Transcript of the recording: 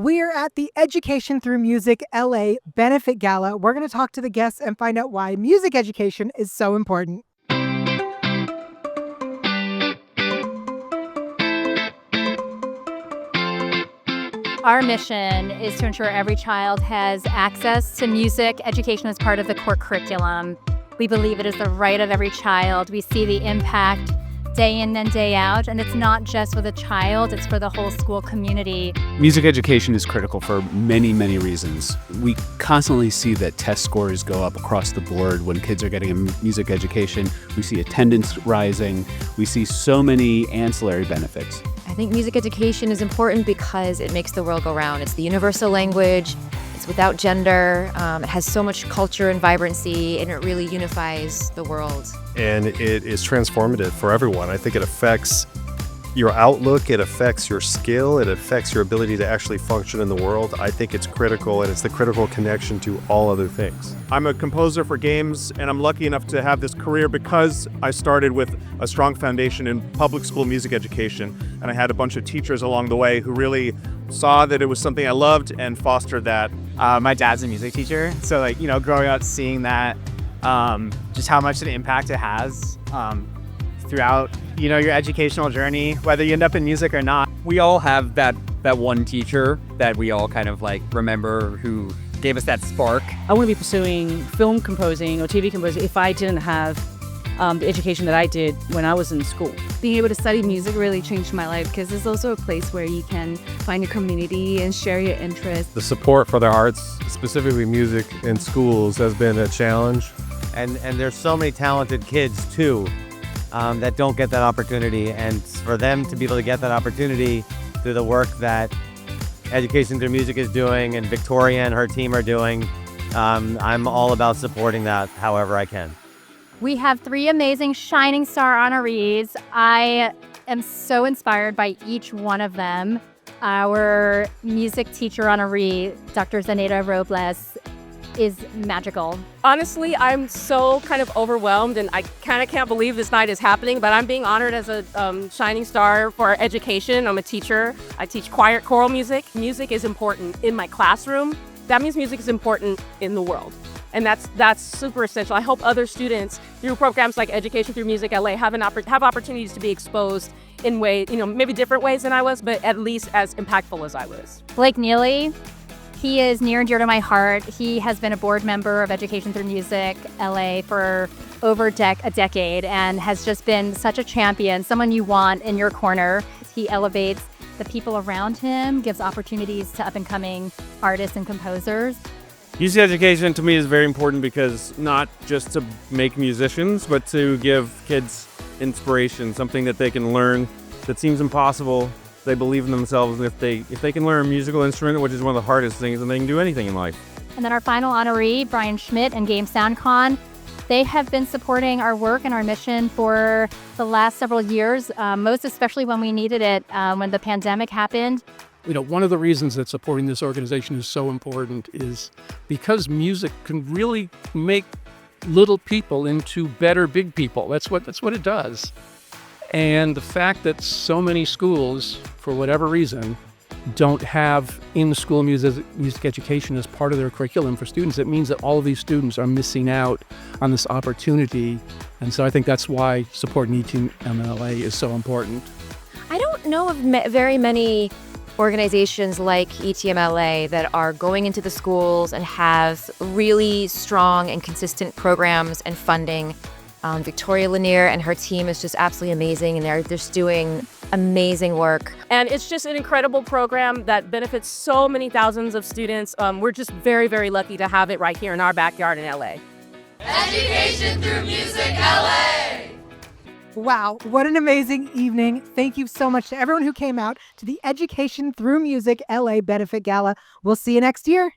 We're at the Education Through Music LA Benefit Gala. We're going to talk to the guests and find out why music education is so important. Our mission is to ensure every child has access to music education as part of the core curriculum. We believe it is the right of every child. We see the impact day in and day out, and it's not just for the child, it's for the whole school community. Music education is critical for many, many reasons. We constantly see that test scores go up across the board when kids are getting a music education. We see attendance rising. We see so many ancillary benefits. I think music education is important because it makes the world go round. It's the universal language. It's without gender. It has so much culture and vibrancy, and it really unifies the world. And it is transformative for everyone. I think it affects your outlook, it affects your skill, it affects your ability to actually function in the world. I think it's critical, and it's the critical connection to all other things. I'm a composer for games, and I'm lucky enough to have this career because I started with a strong foundation in public school music education, and I had a bunch of teachers along the way who really saw that it was something I loved and fostered that. My dad's a music teacher, so growing up seeing that, just how much of an impact it has throughout your educational journey, whether you end up in music or not. We all have that one teacher that we all kind of remember who gave us that spark. I wouldn't be pursuing film composing or TV composing if I didn't have the education that I did when I was in school. Being able to study music really changed my life because it's also a place where you can find your community and share your interests. The support for the arts, specifically music in schools, has been a challenge. And there's so many talented kids too that don't get that opportunity, and for them to be able to get that opportunity through the work that Education Through Music is doing and Victoria and her team are doing, I'm all about supporting that however I can. We have 3 amazing Shining Star honorees. I am so inspired by each one of them. Our music teacher honoree, Dr. Zanaida Robles, is magical. Honestly, I'm so kind of overwhelmed, and I kind of can't believe this night is happening, but I'm being honored as a Shining Star for education. I'm a teacher. I teach choir, choral music. Music is important in my classroom. That means music is important in the world. And that's super essential. I hope other students, through programs like Education Through Music LA, have opportunities to be exposed in ways, maybe different ways than I was, but at least as impactful as I was. Like Neely, he is near and dear to my heart. He has been a board member of Education Through Music LA for over a decade and has just been such a champion, someone you want in your corner. He elevates the people around him, gives opportunities to up-and-coming artists and composers. Music education to me is very important because not just to make musicians, but to give kids inspiration, something that they can learn that seems impossible. They believe in themselves, and if they can learn a musical instrument, which is one of the hardest things, then they can do anything in life. And then our final honoree, Brian Schmidt and GameSoundCon, they have been supporting our work and our mission for the last several years, most especially when we needed it, when the pandemic happened. One of the reasons that supporting this organization is so important is because music can really make little people into better big people. That's what it does. And the fact that so many schools, for whatever reason, don't have in-school music education as part of their curriculum for students, it means that all of these students are missing out on this opportunity. And so I think that's why supporting ETM-LA is so important. I don't know of very many organizations like ETM-LA that are going into the schools and have really strong and consistent programs and funding. Victoria Lanier and her team is just absolutely amazing, and they're just doing amazing work. And it's just an incredible program that benefits so many thousands of students. We're just very, very lucky to have it right here in our backyard in LA. Education Through Music LA! Wow, what an amazing evening. Thank you so much to everyone who came out to the Education Through Music LA Benefit Gala. We'll see you next year.